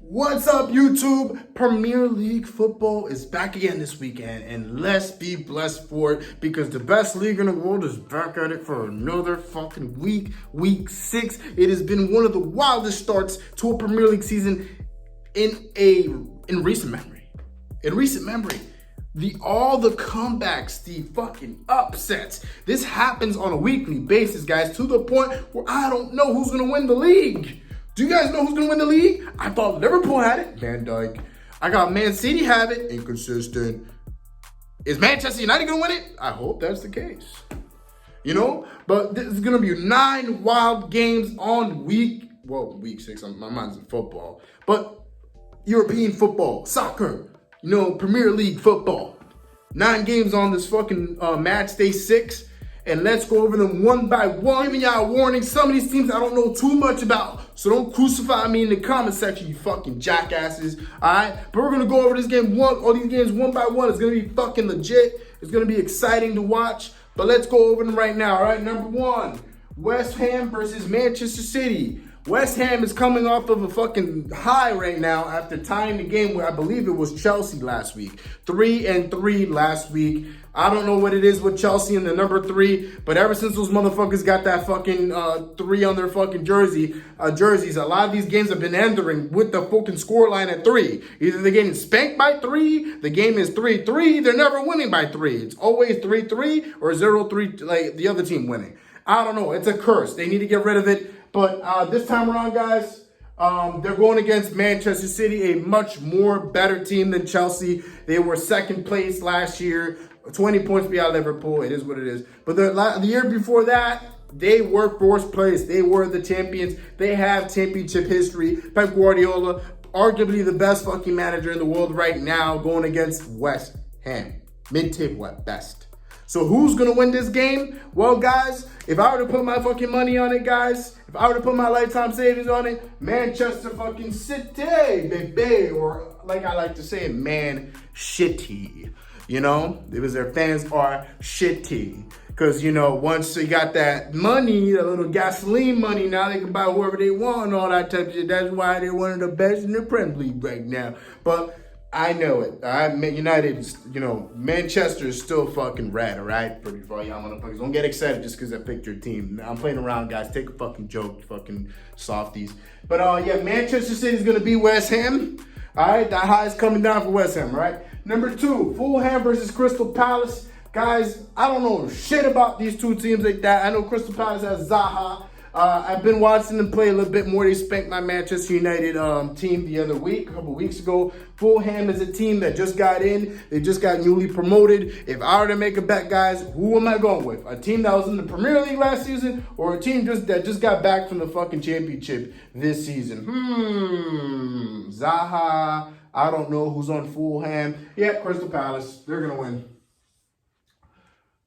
What's up, YouTube? Premier League football is back again this weekend, and let's be blessed for it because the best league in the world is back at it for another fucking week 6. It has been one of the wildest starts to a Premier League season in recent memory. All the comebacks, the fucking upsets. This happens on a weekly basis, guys, to the point where I don't know who's gonna win the league. Do you guys know who's going to win the league? I thought Liverpool had it. Van Dijk. I got Man City have it. Inconsistent. Is Manchester United going to win it? I hope that's the case. But this is going to be 9 wild games on week 6. My mind's in football. But European football, soccer, Premier League football. 9 games on this fucking Matchday 6. And let's go over them one by one. Giving y'all a warning, some of these teams I don't know too much about. So don't crucify me in the comment section, you fucking jackasses. Alright? But we're gonna go over these games one by one. It's gonna be fucking legit. It's gonna be exciting to watch. But let's go over them right now. Alright, number 1. West Ham versus Manchester City. West Ham is coming off of a fucking high right now after tying the game where I believe it was Chelsea last week. 3-3 last week. I don't know what it is with Chelsea and the number 3, but ever since those motherfuckers got that fucking 3 on their fucking jerseys, a lot of these games have been ending with the fucking scoreline at 3. Either they're getting spanked by 3, the game is 3-3, they're never winning by 3. It's always 3-3 or 0-3, like the other team winning. I don't know. It's a curse. They need to get rid of it. But this time around, guys, they're going against Manchester City, a much more better team than Chelsea. They were second place last year, 20 points behind Liverpool. It is what it is. But the year before that, they were fourth place. They were the champions. They have championship history. Pep Guardiola, arguably the best fucking manager in the world right now, going against West Ham. Mid-table at best. So who's going to win this game? Well, guys, if I were to put my fucking money on it, guys, if I were to put my lifetime savings on it, Manchester fucking City, baby, or like I like to say, man, shitty. Because their fans are shitty. Because, once they got that money, that little gasoline money, now they can buy whoever they want and all that type of shit. That's why they're one of the best in the Premier League right now. But I know it. United, Manchester is still fucking red, all right? For all y'all motherfuckers. Don't get excited just because I picked your team. I'm playing around, guys. Take a fucking joke, fucking softies. But, Manchester City is going to beat West Ham. All right? That high is coming down for West Ham, all right? Number 2, Fulham versus Crystal Palace. Guys, I don't know shit about these two teams like that. I know Crystal Palace has Zaha. I've been watching them play a little bit more. They spanked my Manchester United team the other week, a couple weeks ago. Fulham is a team that just got in. They just got newly promoted. If I were to make a bet, guys, who am I going with? A team that was in the Premier League last season or a team that just got back from the fucking championship this season? Zaha. I don't know who's on Fulham. Yeah, Crystal Palace. They're going to win.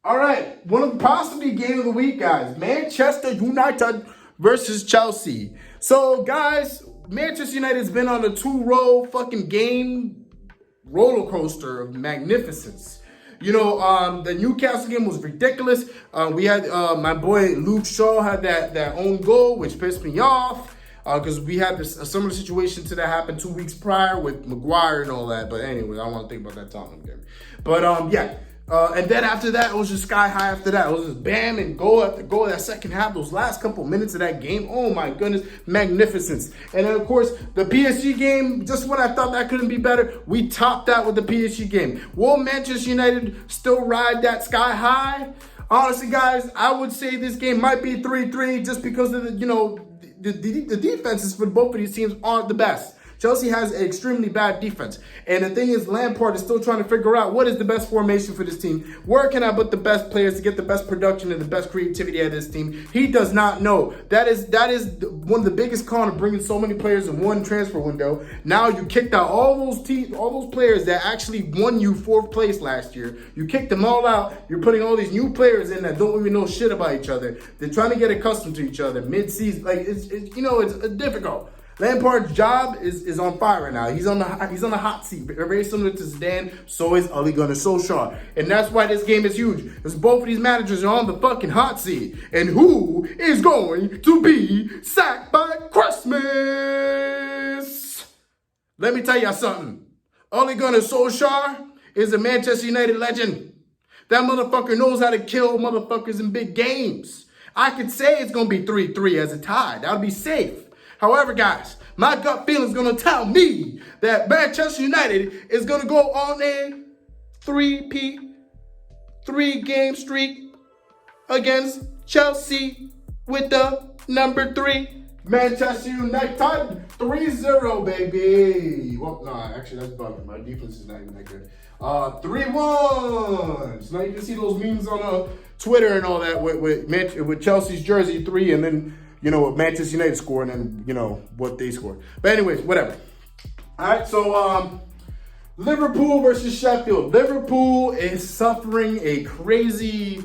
All right, one of the possibly game of the week, guys. Manchester United versus Chelsea. So, guys, Manchester United's been on a 2-row fucking game roller coaster of magnificence. The Newcastle game was ridiculous. We had my boy Luke Shaw had that own goal, which pissed me off. Because we had a similar situation to that happened 2 weeks prior with Maguire and all that. But anyway, I don't want to think about that Tottenham game. But, and then after that, it was just sky high after that. It was just bam and goal after goal. That second half, those last couple minutes of that game, oh my goodness, magnificence. And then, of course, the PSG game, just when I thought that couldn't be better, we topped that with the PSG game. Will Manchester United still ride that sky high? Honestly, guys, I would say this game might be 3-3 just because of the defenses for both of these teams aren't the best. Chelsea has an extremely bad defense. And the thing is, Lampard is still trying to figure out what is the best formation for this team. Where can I put the best players to get the best production and the best creativity out of this team? He does not know. That is one of the biggest cons of bringing so many players in one transfer window. Now you kicked out all those players that actually won you 4th place last year. You kicked them all out. You're putting all these new players in that don't even know shit about each other. They're trying to get accustomed to each other mid-season. Like it's difficult. Lampard's job is on fire right now. He's on the hot seat, very similar to Zidane. So is Ole Gunnar Solskjaer, and that's why this game is huge. Because both of these managers are on the fucking hot seat, and who is going to be sacked by Christmas? Let me tell y'all something. Ole Gunnar Solskjaer is a Manchester United legend. That motherfucker knows how to kill motherfuckers in big games. I could say it's going to be 3-3 as a tie. That would be safe. However, guys, my gut feeling is going to tell me that Manchester United is going to go on a 3-game streak against Chelsea with the number 3. Manchester United 3-0, baby. Well, no, actually, that's bugging. My defense is not even that good. 3-1. So now you can see those memes on Twitter and all that with Chelsea's jersey 3, and then, what Manchester United scored, and then, what they scored. But anyways, whatever. All right, so Liverpool versus Sheffield. Liverpool is suffering a crazy,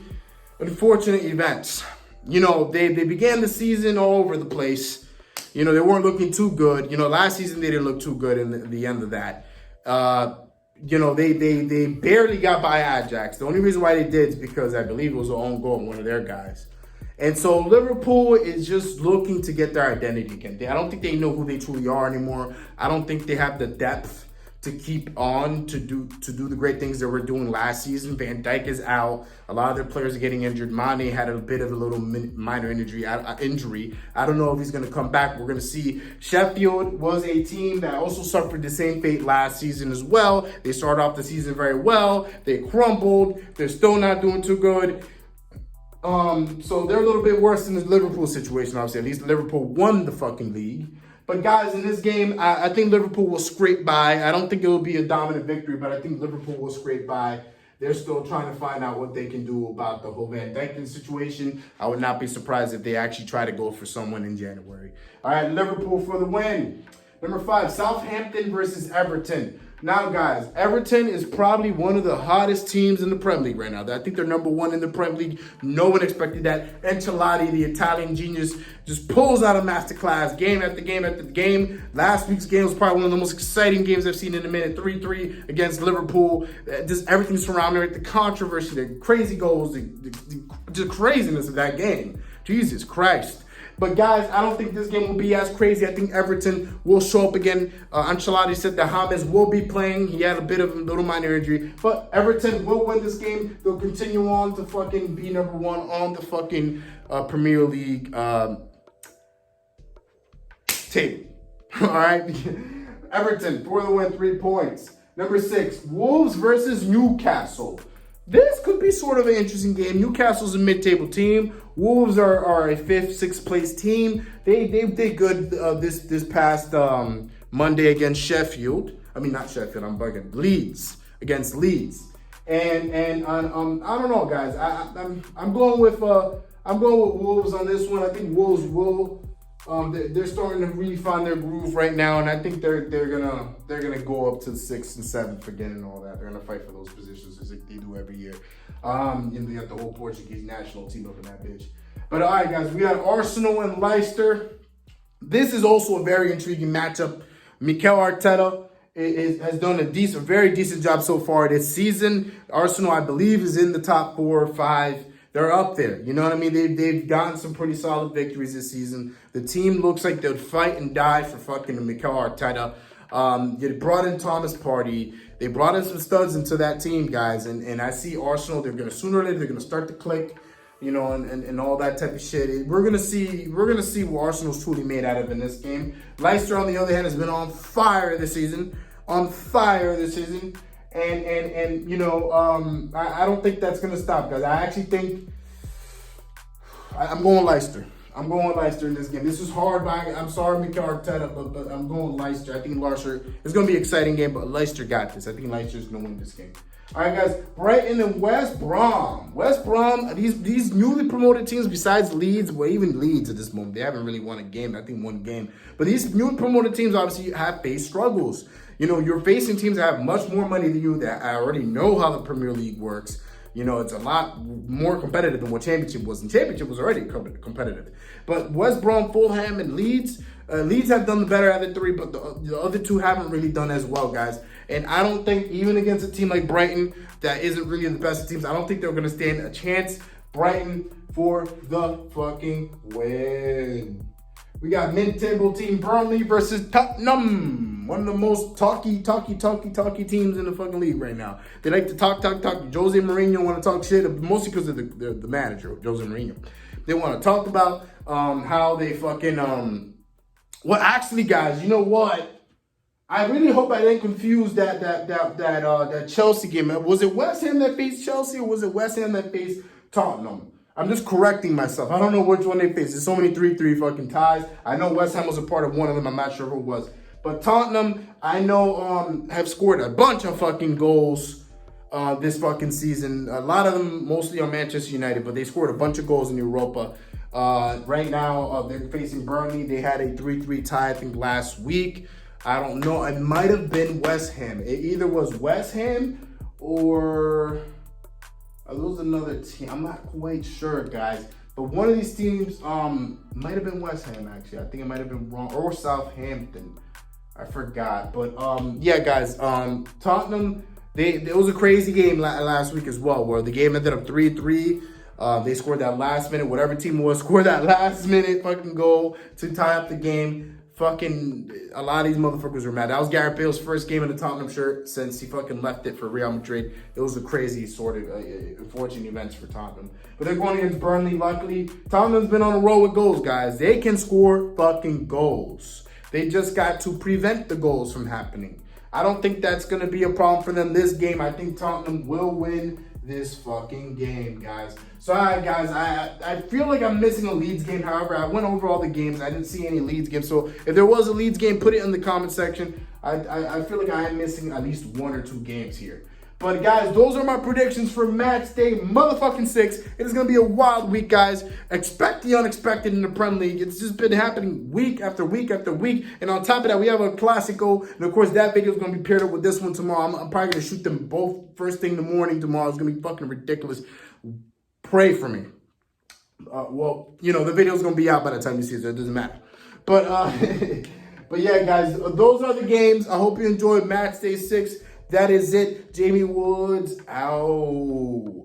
unfortunate event. They began the season all over the place. They weren't looking too good. Last season they didn't look too good in the end of that. They barely got by Ajax. The only reason why they did is because I believe it was an own goal of one of their guys. And so Liverpool is just looking to get their identity again. I don't think they know who they truly are anymore. I don't think they have the depth to keep on to do the great things that we're doing last season. Van Dijk is out. A lot of their players are getting injured. Mane had a bit of a little minor injury. I don't know if he's going to come back. We're going to see. Sheffield was a team that also suffered the same fate last season as well. They started off the season very well. They crumbled. They're still not doing too good. So they're a little bit worse than the Liverpool situation, obviously. At least Liverpool won the fucking league. But guys, in this game, I think Liverpool will scrape by. I don't think it will be a dominant victory, but I think Liverpool will scrape by. They're still trying to find out what they can do about the whole Van Dijk situation. I would not be surprised if they actually try to go for someone in January. All right, Liverpool for the win. Number 5, Southampton versus Everton. Now, guys, Everton is probably one of the hottest teams in the Premier League right now. I think they're number 1 in the Premier League. No one expected that. Ancelotti, the Italian genius, just pulls out a masterclass game after game after game. Last week's game was probably one of the most exciting games I've seen in a minute. 3-3 against Liverpool. Just everything surrounding it, the controversy, the crazy goals, the craziness of that game. Jesus Christ. But guys, I don't think this game will be as crazy. I think Everton will show up again. Ancelotti said that James will be playing. He had a bit of a little minor injury. But Everton will win this game. They'll continue on to fucking be number 1 on the fucking Premier League table. All right? Everton for the win, 3 points. Number 6, Wolves versus Newcastle. This could be sort of an interesting game. Newcastle's a mid-table team. Wolves are a 5th, 6th place team. They did good this past Monday against Sheffield. I mean, not Sheffield. I'm bugging. Leeds, against Leeds. And I don't know, guys. I'm going with Wolves on this one. I think Wolves will. They're starting to really find their groove right now, and I think they're gonna go up to the 6th and 7th again and all that. They're gonna fight for those positions as they do every year. They got the whole Portuguese national team up in that bitch. But all right, guys, we got Arsenal and Leicester. This is also a very intriguing matchup. Mikel Arteta has done a very decent job so far this season. Arsenal, I believe, is in the top 4 or 5. They're up there. You know what I mean? They've gotten some pretty solid victories this season. The team looks like they'll fight and die for fucking Mikel Arteta. They brought in Thomas Partey. They brought in some studs into that team, guys. And I see Arsenal, they're going to sooner or later, they're going to start to click, and all that type of shit. We're going to see what Arsenal's truly made out of in this game. Leicester, on the other hand, has been on fire this season. And I don't think that's going to stop, guys. I actually think I'm going Leicester. I'm going Leicester in this game. This is hard, but I'm sorry, Mikel Arteta, but I'm going Leicester. I think Leicester, it's going to be an exciting game, but Leicester got this. I think Leicester's going to win this game. All right, guys, Brighton and West Brom. West Brom, these newly promoted teams besides Leeds, well, even Leeds at this moment, they haven't really won a game. I think 1 game. But these newly promoted teams obviously have faced struggles. You're facing teams that have much more money than you, that already know how the Premier League works. It's a lot more competitive than what Championship was. And Championship was already competitive. But West Brom, Fulham, and Leeds have done the better out of the 3, but the other 2 haven't really done as well, guys. And I don't think, even against a team like Brighton, that isn't really the best of teams, I don't think they're going to stand a chance. Brighton for the fucking win. We got mid-table team Burnley versus Tottenham. One of the most talky teams in the fucking league right now. They like to talk. Jose Mourinho want to talk shit, mostly because of the manager, Jose Mourinho. They want to talk about how they fucking well, actually, guys, you know what? I really hope I didn't confuse that Chelsea game. Was it West Ham that faced Chelsea, or was it West Ham that faced Tottenham? I'm just correcting myself. I don't know which one they faced. There's so many 3-3 fucking ties. I know West Ham was a part of one of them. I'm not sure who it was. But Tottenham, I know, have scored a bunch of fucking goals this fucking season. A lot of them mostly on Manchester United, but they scored a bunch of goals in Europa. Right now, they're facing Burnley. They had a 3-3 tie, I think, last week. I don't know. It might have been West Ham. It either was West Ham or... there was another team. I'm not quite sure, guys. But one of these teams might have been West Ham, actually. I think it might have been wrong. Or Southampton. I forgot. But, yeah, guys. Tottenham, it was a crazy game last week as well, where the game ended up 3-3. They scored that last minute. Whatever team it was, scored that last minute fucking goal to tie up the game. Fucking, a lot of these motherfuckers were mad. That was Gareth Bale's first game in the Tottenham shirt since he fucking left it for Real Madrid. It was a crazy sort of unfortunate events for Tottenham. But they're going against Burnley, luckily. Tottenham's been on a roll with goals, guys. They can score fucking goals. They just got to prevent the goals from happening. I don't think that's going to be a problem for them this game. I think Tottenham will win this fucking game, guys. So, all right, guys, I feel like I'm missing a Leeds game. However, I went over all the games. I didn't see any Leeds games. So, if there was a Leeds game, put it in the comment section. I feel like I am missing at least 1 or 2 games here. But, guys, those are my predictions for match day motherfucking 6. It is going to be a wild week, guys. Expect the unexpected in the Premier League. It's just been happening week after week after week. And on top of that, we have a Classico. And, of course, that video is going to be paired up with this one tomorrow. I'm probably going to shoot them both first thing in the morning tomorrow. It's going to be fucking ridiculous. Pray for me. Well, you know, the video is going to be out by the time you see it, so it doesn't matter. But, but yeah, guys, those are the games. I hope you enjoyed match day 6. That is it. Jamie Woods out.